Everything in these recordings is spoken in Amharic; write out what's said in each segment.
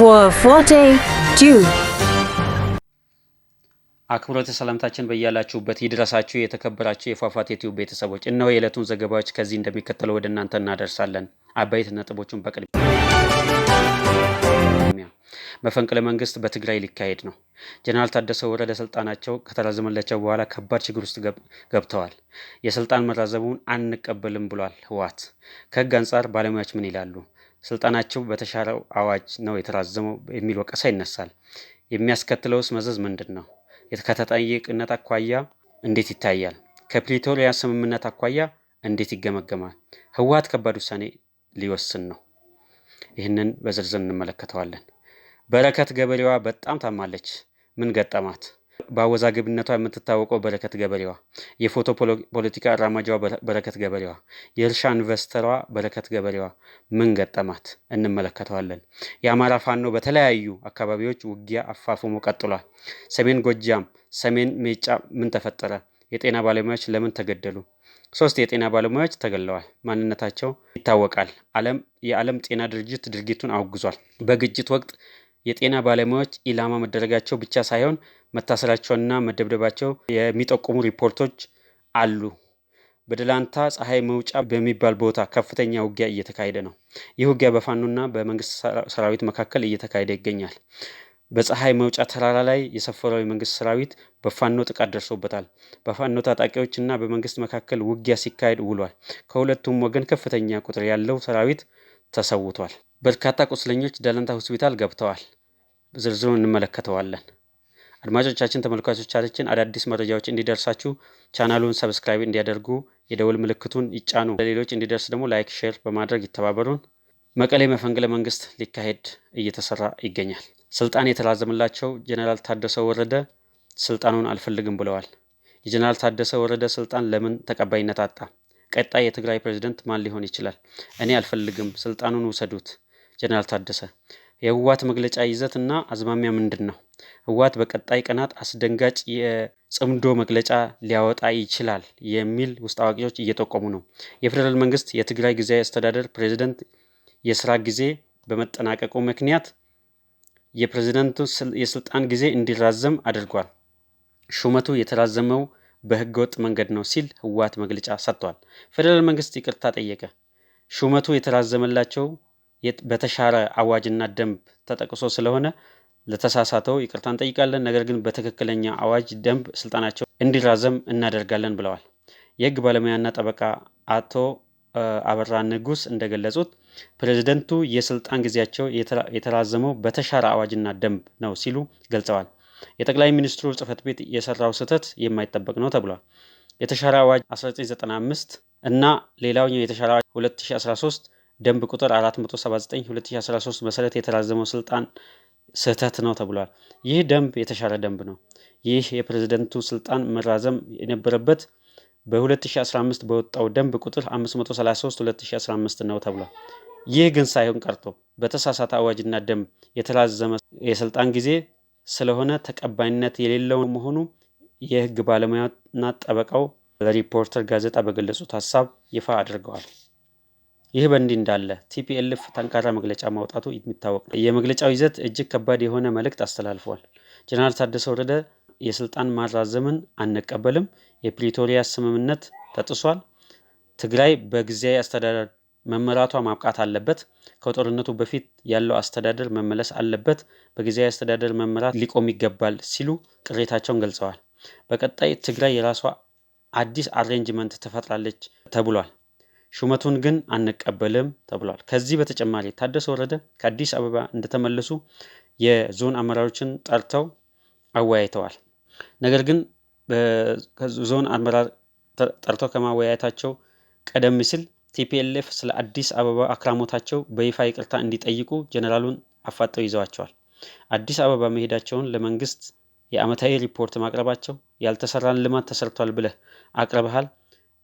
for Forte 2. አክብሮተ ሰላምታችን በእያላችሁበት ይድረሳችሁ የተከበራችሁ የፏፏቴ ቲዩብ ቤተሰቦች እነሆ የዕለቱን ዘገባዎች ከዚህ እንደሚከተለው ወደ እናንተ እናደርሳለን። አበይት ነጥቦቹን በቅድሚያ መፈንቅለ መንግስት በትግራይ ሊካሄድ ነው። ጀነራል ታደሰ ወረደ ስልጣናቸው ከተራዘመላቸው በኋላ ከባድ ችግር ውስጥ ገብተዋል። የስልጣን መራዘሙን አንቀበልም ብሏል ህወሓት። ከህግ አንጻር ባለሙያዎች ምን ይላሉ? ስልጣናቸው በተሻረው አዋጅ ነው የተራዘመው የሚል ወቀሳ ይነሳል። የሚያስከትለውስ መዘዝ ምንድን ነው? ከተጠያቂነት አኳያ እንዴት ይታያል? ከፕሪቶሪያ ስምምነት አኳያ እንዴት ይገመገማል? ህወሓት ከባድ ውሳኔ ሊወስን ነው። ይህንን በዝርዝር እንመለከተዋለን። በረከት ገበሬዋ በጣም ታማለች። ምን ገጠማት? በአወዛጋቢነቷ የምትታወቀው በረከት ገበሬዋ፣ የፎቶ ፖለቲካ አራማጇ በረከት ገበሬዋ፣ የእርሻ ኢንቨስተሯ በረከት ገበሬዋ ምን ገጠማት? እንመለከተዋለን። የአማራ ፋኖ በተለያዩ አካባቢዎች ውጊያ አፋፍሞ ቀጥሏል። ሰሜን ጎጃም፣ ሰሜን ሜጫ ምን ተፈጠረ? የጤና ባለሙያዎች ለምን ተገደሉ? 3 የጤና ባለሙያዎች ተገለዋል። ማንነታቸው ይታወቃል። የዓለም ጤና ድርጅት ድርጊቱን አውግዟል። በግጭት ወቅት የጤና ባለሙያዎች ኢላማ መደረጋቸው ብቻ ሳይሆን መታሰራቸውና መደብደባቸው የሚጠቁሙ ሪፖርቶች አሉ። በደላንታ ፀሐይ መውጫ በሚባል ቦታ ከፍተኛ ውጊያ እየተካሄደ ነው። ይህ ውጊያ በፋኖና በመንግስት ሰራዊት መካከል እየተካሄደ ይገኛል። በፀሐይ መውጫ ተራራ ላይ የሰፈረው የመንግስት ሰራዊት በፋኖ ጥቃት ደርሶበታል። በፋኖ ታጣቂዎች እና በመንግስት መካከል ውጊያ ሲካሄድ ውሏል። ከሁለቱም ወገን ከፍተኛ ቁጥር ያለው ሰራዊት ተሰውቷል። በርካታ ቁስለኞች ደላንታ ሆስፒታል ገብተዋል። ዝርዝሩን እንመለከተዋለን። አድማጮቻችን፣ ተመልካቾቻችን አዳዲስ መረጃዎች እንዲደርሳችሁ ቻናሉን ሰብስክራይብ እንዲያደርጉ የደወል ምልክቱን ይጫኑ። ለሌሎች እንዲደርስ ደግሞ ላይክ፣ ሼር በማድረግ ይተባበሩን። መቀሌ መፈንቅለ መንግስት ሊካሄድ እየተሰራ ይገኛል። ስልጣን የተራዘመላቸው ጀነራል ታደሰ ወረደ ስልጣኑን አልፈልግም ብለዋል። የጀነራል ታደሰ ወረደ ስልጣን ለምን ተቀባይነት አጣ? ቀጣይ የትግራይ ፕሬዝዳንት ማን ሊሆን ይችላል? እኔ አልፈልግም፣ ስልጣኑን ውሰዱት። ጀነራል ታደሰ የህወሓት መግለጫ ይዘት እና አዝማሚያ ምንድን ነው? ህወሓት በቀጣይ ቀናት አስደንጋጭ የጽምዶ መግለጫ ሊያወጣ ይችላል የሚል ውስጥ አዋቂዎች እየጠቆሙ ነው። የፌዴራል መንግስት የትግራይ ጊዜያዊ አስተዳደር ፕሬዝዳንት የስራ ጊዜ በመጠናቀቁ ምክንያት የፕሬዝዳንቱ የስልጣን ጊዜ እንዲራዘም አድርጓል። ሹመቱ የተራዘመው በህገወጥ መንገድ ነው ሲል ህወሓት መግለጫ ሰጥቷል። ፌዴራል መንግስት ይቅርታ ጠየቀ። ሹመቱ የተራዘመላቸው በተሻረ አዋጅና ደንብ ተጠቅሶ ስለሆነ ለተሳሳተው ይቅርታ እንጠይቃለን፣ ነገር ግን በትክክለኛ አዋጅ ደንብ ስልጣናቸው እንዲራዘም እናደርጋለን ብለዋል። የህግ ባለሙያና ጠበቃ አቶ አበራ ንጉስ እንደገለጹት ፕሬዝዳንቱ የስልጣን ጊዜያቸው የተራዘመው በተሻረ አዋጅና ደንብ ነው ሲሉ ገልጸዋል። የጠቅላይ ሚኒስትሩ ጽህፈት ቤት የሰራው ስህተት የማይጠበቅ ነው ተብሏል። የተሻረ አዋጅ 1995 እና ሌላኛው የተሻረ አዋጅ 2013 ደንብ ቁጥር 479/2013 መሰረት የተራዘመው ስልጣን ስህተት ነው ተብሏል። ይህ ደንብ የተሻረ ደንብ ነው። ይህ የፕሬዝዳንቱ ስልጣን መራዘም የነበረበት በ2015 በወጣው ደንብ ቁጥር 533/2015 ነው ተብሏል። ይህ ግን ሳይሆን ቀርቶ በተሳሳተ አዋጅና ደንብ የተራዘመ የስልጣን ጊዜ ስለሆነ ተቀባይነት የሌለው መሆኑ የህግ ባለሙያና ጠበቃው ለሪፖርተር ጋዜጣ በገለጹት ሀሳብ ይፋ አድርገዋል። ይህ በእንዲህ እንዳለ ቲፒኤልኤፍ ጠንካራ መግለጫ ማውጣቱ የሚታወቅ ነው። የመግለጫው ይዘት እጅግ ከባድ የሆነ መልእክት አስተላልፏል። ጀነራል ታደሰ ወረደ የስልጣን ማራዘምን አንቀበልም፣ የፕሪቶሪያ ስምምነት ተጥሷል፣ ትግራይ በጊዜያዊ አስተዳደር መመራቷ ማብቃት አለበት፣ ከጦርነቱ በፊት ያለው አስተዳደር መመለስ አለበት፣ በጊዜያዊ አስተዳደር መመራት ሊቆም ይገባል ሲሉ ቅሬታቸውን ገልጸዋል። በቀጣይ ትግራይ የራሷ አዲስ አሬንጅመንት ትፈጥራለች ተብሏል። ሹመቱን ግን አንቀበልም ተብሏል። ከዚህ በተጨማሪ ታደሰ ወረደ ከአዲስ አበባ እንደተመለሱ የዞን አመራሮችን ጠርተው አወያይተዋል። ነገር ግን በዞን አመራር ጠርተው ከማወያየታቸው ቀደም ሲል ቲፒኤልኤፍ ስለ አዲስ አበባ አክራሞታቸው በይፋ ይቅርታ እንዲጠይቁ ጀነራሉን አፋጠው ይዘዋቸዋል። አዲስ አበባ መሄዳቸውን ለመንግስት የአመታዊ ሪፖርት ማቅረባቸው ያልተሰራን ልማት ተሰርቷል ብለህ አቅርበሃል፣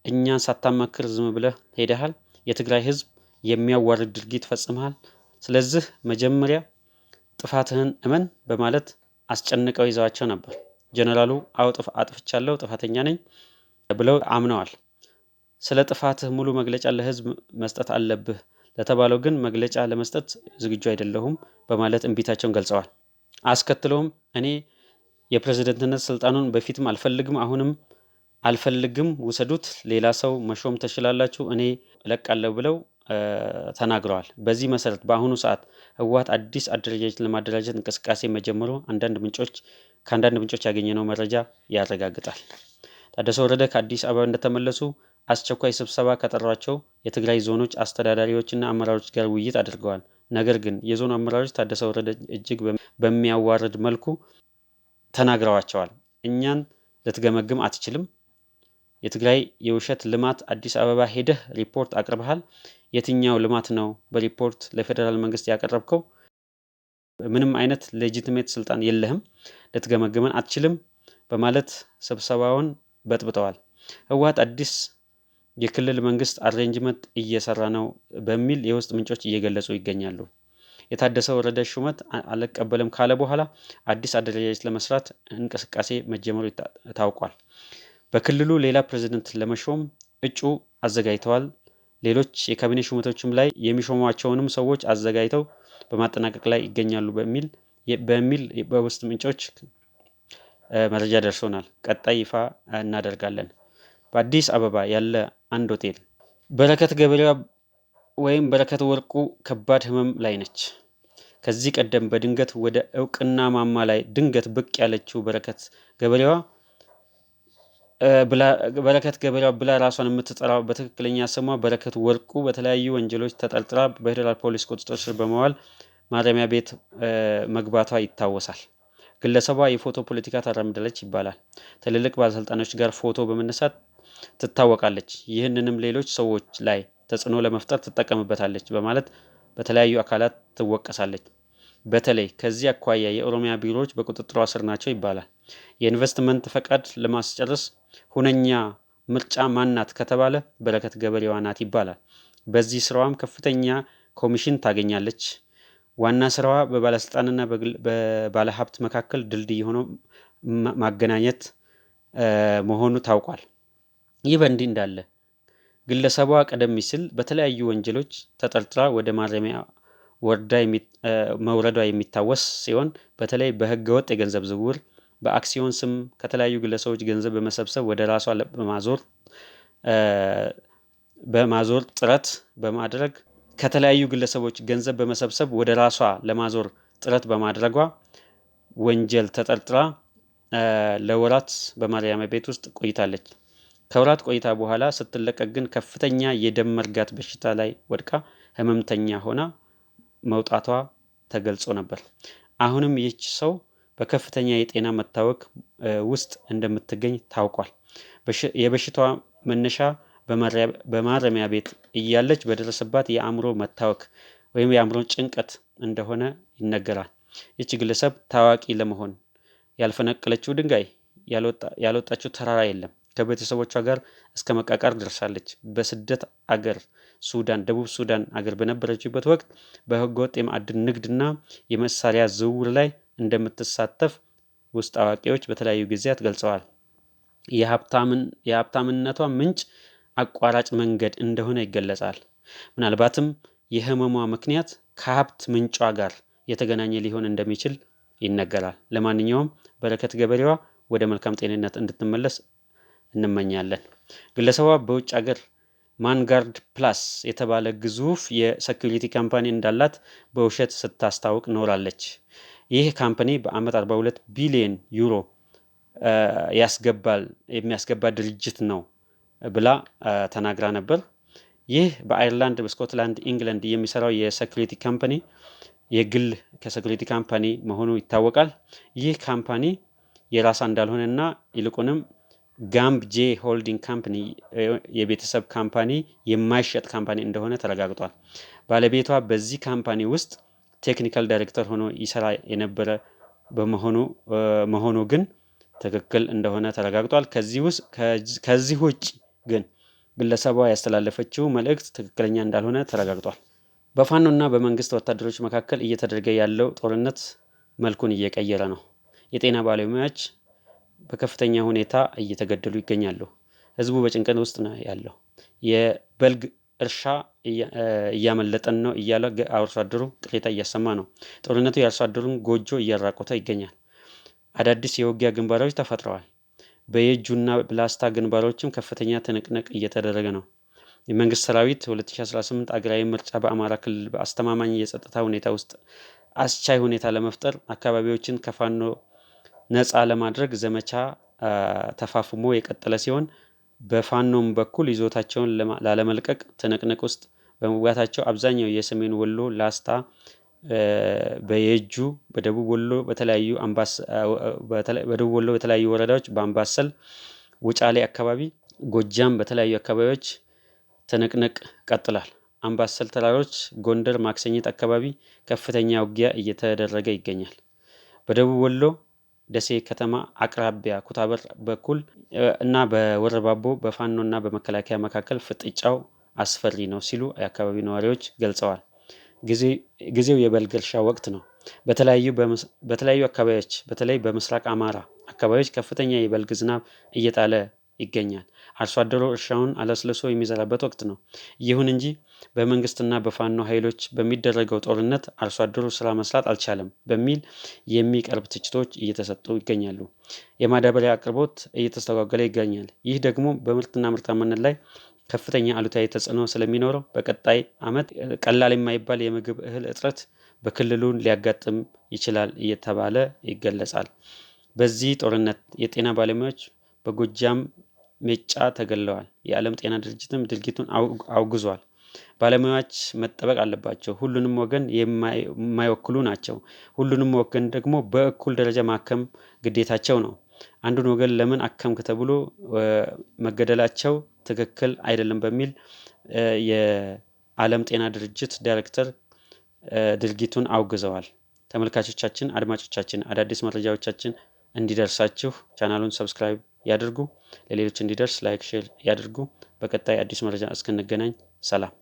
እኛን ሳታማክር ዝም ብለህ ሄደሃል፣ የትግራይ ህዝብ የሚያዋርድ ድርጊት ፈጽመሃል፣ ስለዚህ መጀመሪያ ጥፋትህን እመን በማለት አስጨንቀው ይዘዋቸው ነበር። ጀነራሉ አጥፍቻለሁ፣ ጥፋተኛ ነኝ ብለው አምነዋል። ስለ ጥፋትህ ሙሉ መግለጫ ለህዝብ መስጠት አለብህ፣ ለተባለው ግን መግለጫ ለመስጠት ዝግጁ አይደለሁም በማለት እምቢታቸውን ገልጸዋል። አስከትለውም እኔ የፕሬዝዳንትነት ስልጣኑን በፊትም አልፈልግም፣ አሁንም አልፈልግም፣ ውሰዱት፣ ሌላ ሰው መሾም ትችላላችሁ፣ እኔ እለቃለሁ ብለው ተናግረዋል። በዚህ መሰረት በአሁኑ ሰዓት ህወሓት አዲስ አደረጃጀት ለማደራጀት እንቅስቃሴ መጀመሩ ከአንዳንድ ምንጮች ያገኘነው መረጃ ያረጋግጣል። ታደሰ ወረደ ከአዲስ አበባ እንደተመለሱ አስቸኳይ ስብሰባ ከጠሯቸው የትግራይ ዞኖች አስተዳዳሪዎችና አመራሮች ጋር ውይይት አድርገዋል። ነገር ግን የዞኑ አመራሮች ታደሰ ወረደ እጅግ በሚያዋርድ መልኩ ተናግረዋቸዋል። እኛን ልትገመግም አትችልም፣ የትግራይ የውሸት ልማት አዲስ አበባ ሄደህ ሪፖርት አቅርበሃል፣ የትኛው ልማት ነው በሪፖርት ለፌዴራል መንግስት ያቀረብከው? ምንም አይነት ሌጂቲሜት ስልጣን የለህም፣ ልትገመግመን አትችልም በማለት ስብሰባውን በጥብጠዋል። ህወሓት አዲስ የክልል መንግስት አሬንጅመንት እየሰራ ነው በሚል የውስጥ ምንጮች እየገለጹ ይገኛሉ። የታደሰ ወረደ ሹመት አልቀበልም ካለ በኋላ አዲስ አደረጃጀት ለመስራት እንቅስቃሴ መጀመሩ ታውቋል። በክልሉ ሌላ ፕሬዝዳንት ለመሾም እጩ አዘጋጅተዋል። ሌሎች የካቢኔ ሹመቶችም ላይ የሚሾሟቸውንም ሰዎች አዘጋጅተው በማጠናቀቅ ላይ ይገኛሉ በሚል በውስጥ ምንጮች መረጃ ደርሶናል። ቀጣይ ይፋ እናደርጋለን። በአዲስ አበባ ያለ አንድ ሆቴል በረከት ገበሬዋ ወይም በረከት ወርቁ ከባድ ህመም ላይ ነች። ከዚህ ቀደም በድንገት ወደ እውቅና ማማ ላይ ድንገት ብቅ ያለችው በረከት ገበሬዋ ብላ ራሷን የምትጠራው በትክክለኛ ስሟ በረከት ወርቁ በተለያዩ ወንጀሎች ተጠርጥራ በፌዴራል ፖሊስ ቁጥጥር ስር በመዋል ማረሚያ ቤት መግባቷ ይታወሳል። ግለሰቧ የፎቶ ፖለቲካ ታራምዳለች ይባላል። ትልልቅ ባለስልጣኖች ጋር ፎቶ በመነሳት ትታወቃለች። ይህንንም ሌሎች ሰዎች ላይ ተጽዕኖ ለመፍጠር ትጠቀምበታለች በማለት በተለያዩ አካላት ትወቀሳለች። በተለይ ከዚህ አኳያ የኦሮሚያ ቢሮዎች በቁጥጥሯ ስር ናቸው ይባላል። የኢንቨስትመንት ፈቃድ ለማስጨረስ ሁነኛ ምርጫ ማናት ከተባለ በረከት ገበሬዋ ናት ይባላል። በዚህ ስራዋም ከፍተኛ ኮሚሽን ታገኛለች። ዋና ስራዋ በባለስልጣንና በባለሀብት መካከል ድልድይ ሆኖ ማገናኘት መሆኑ ታውቋል። ይህ በእንዲህ እንዳለ ግለሰቧ ቀደም ሲል በተለያዩ ወንጀሎች ተጠርጥራ ወደ ማረሚያ መውረዷ የሚታወስ ሲሆን በተለይ በህገወጥ የገንዘብ ዝውውር፣ በአክሲዮን ስም ከተለያዩ ግለሰቦች ገንዘብ በመሰብሰብ ወደ ራሷ በማዞር ጥረት በማድረግ ከተለያዩ ግለሰቦች ገንዘብ በመሰብሰብ ወደ ራሷ ለማዞር ጥረት በማድረጓ ወንጀል ተጠርጥራ ለወራት በማረሚያ ቤት ውስጥ ቆይታለች። ከወራት ቆይታ በኋላ ስትለቀቅ ግን ከፍተኛ የደም መርጋት በሽታ ላይ ወድቃ ህመምተኛ ሆና መውጣቷ ተገልጾ ነበር። አሁንም ይህች ሰው በከፍተኛ የጤና መታወክ ውስጥ እንደምትገኝ ታውቋል። የበሽታዋ መነሻ በማረሚያ ቤት እያለች በደረሰባት የአእምሮ መታወክ ወይም የአእምሮ ጭንቀት እንደሆነ ይነገራል። ይህች ግለሰብ ታዋቂ ለመሆን ያልፈነቀለችው ድንጋይ ያልወጣችው ተራራ የለም። ከቤተሰቦቿ ጋር እስከ መቃቃር ደርሳለች። በስደት አገር ደቡብ ሱዳን አገር በነበረችበት ወቅት በህገወጥ የማዕድን ንግድና የመሳሪያ ዝውውር ላይ እንደምትሳተፍ ውስጥ አዋቂዎች በተለያዩ ጊዜያት ገልጸዋል። የሀብታምነቷ ምንጭ አቋራጭ መንገድ እንደሆነ ይገለጻል። ምናልባትም የህመሟ ምክንያት ከሀብት ምንጯ ጋር የተገናኘ ሊሆን እንደሚችል ይነገራል። ለማንኛውም በረከት ገበሬዋ ወደ መልካም ጤንነት እንድትመለስ እንመኛለን። ግለሰቧ በውጭ ሀገር ማንጋርድ ፕላስ የተባለ ግዙፍ የሴኩሪቲ ካምፓኒ እንዳላት በውሸት ስታስታውቅ ኖራለች። ይህ ካምፓኒ በአመት 42 ቢሊዮን ዩሮ የሚያስገባ ድርጅት ነው ብላ ተናግራ ነበር። ይህ በአይርላንድ፣ በስኮትላንድ፣ ኢንግላንድ የሚሰራው የሴኩሪቲ ካምፓኒ የግል ከሴኩሪቲ ካምፓኒ መሆኑ ይታወቃል። ይህ ካምፓኒ የራሳ እንዳልሆነና ይልቁንም ጋምብጄ ሆልዲንግ ካምፓኒ የቤተሰብ ካምፓኒ የማይሸጥ ካምፓኒ እንደሆነ ተረጋግጧል። ባለቤቷ በዚህ ካምፓኒ ውስጥ ቴክኒካል ዳይሬክተር ሆኖ ይሰራ የነበረ መሆኑ ግን ትክክል እንደሆነ ተረጋግጧል። ከዚህ ውጭ ግን ግለሰቧ ያስተላለፈችው መልእክት ትክክለኛ እንዳልሆነ ተረጋግጧል። በፋኖና በመንግስት ወታደሮች መካከል እየተደረገ ያለው ጦርነት መልኩን እየቀየረ ነው። የጤና ባለሙያዎች በከፍተኛ ሁኔታ እየተገደሉ ይገኛሉ። ህዝቡ በጭንቀት ውስጥ ነው ያለው። የበልግ እርሻ እያመለጠን ነው እያለ አርሶ አደሩ ቅሬታ እያሰማ ነው። ጦርነቱ የአርሶ አደሩን ጎጆ እያራቆተ ይገኛል። አዳዲስ የውጊያ ግንባሮች ተፈጥረዋል። በየጁና ላስታ ግንባሮችም ከፍተኛ ትንቅንቅ እየተደረገ ነው። የመንግስት ሰራዊት 2018 አገራዊ ምርጫ በአማራ ክልል በአስተማማኝ የጸጥታ ሁኔታ ውስጥ አስቻይ ሁኔታ ለመፍጠር አካባቢዎችን ከፋኖ ነፃ ለማድረግ ዘመቻ ተፋፍሞ የቀጠለ ሲሆን በፋኖም በኩል ይዞታቸውን ላለመልቀቅ ትንቅንቅ ውስጥ በመግባታቸው አብዛኛው የሰሜን ወሎ ላስታ፣ በየጁ፣ በደቡብ ወሎ በተለያዩ ወረዳዎች፣ በአምባሰል፣ ውጫሌ አካባቢ፣ ጎጃም በተለያዩ አካባቢዎች ትንቅንቅ ቀጥሏል። አምባሰል ተራሮች፣ ጎንደር ማክሰኝት አካባቢ ከፍተኛ ውጊያ እየተደረገ ይገኛል። በደቡብ ወሎ ደሴ ከተማ አቅራቢያ ኩታበር በኩል እና በወረባቦ በፋኖና በመከላከያ መካከል ፍጥጫው አስፈሪ ነው ሲሉ የአካባቢው ነዋሪዎች ገልጸዋል። ጊዜው የበልግ እርሻ ወቅት ነው። በተለያዩ አካባቢዎች በተለይ በምስራቅ አማራ አካባቢዎች ከፍተኛ የበልግ ዝናብ እየጣለ ይገኛል። አርሶ አደሩ እርሻውን አለስልሶ የሚዘራበት ወቅት ነው። ይሁን እንጂ በመንግስትና በፋኖ ኃይሎች በሚደረገው ጦርነት አርሶ አደሩ ስራ መስራት አልቻለም በሚል የሚቀርብ ትችቶች እየተሰጡ ይገኛሉ። የማዳበሪያ አቅርቦት እየተስተጓጎለ ይገኛል። ይህ ደግሞ በምርትና ምርታማነት ላይ ከፍተኛ አሉታዊ ተጽዕኖ ስለሚኖረው በቀጣይ ዓመት ቀላል የማይባል የምግብ እህል እጥረት በክልሉን ሊያጋጥም ይችላል እየተባለ ይገለጻል። በዚህ ጦርነት የጤና ባለሙያዎች በጎጃም ሜጫ ተገለዋል። የዓለም ጤና ድርጅትም ድርጊቱን አውግዟል። ባለሙያዎች መጠበቅ አለባቸው። ሁሉንም ወገን የማይወክሉ ናቸው። ሁሉንም ወገን ደግሞ በእኩል ደረጃ ማከም ግዴታቸው ነው። አንዱን ወገን ለምን አከምክ ተብሎ መገደላቸው ትክክል አይደለም በሚል የዓለም ጤና ድርጅት ዳይሬክተር ድርጊቱን አውግዘዋል። ተመልካቾቻችን፣ አድማጮቻችን አዳዲስ መረጃዎቻችን እንዲደርሳችሁ ቻናሉን ሰብስክራይብ ያድርጉ። ለሌሎች እንዲደርስ ላይክ፣ ሼር ያድርጉ። በቀጣይ አዲስ መረጃ እስክንገናኝ ሰላም።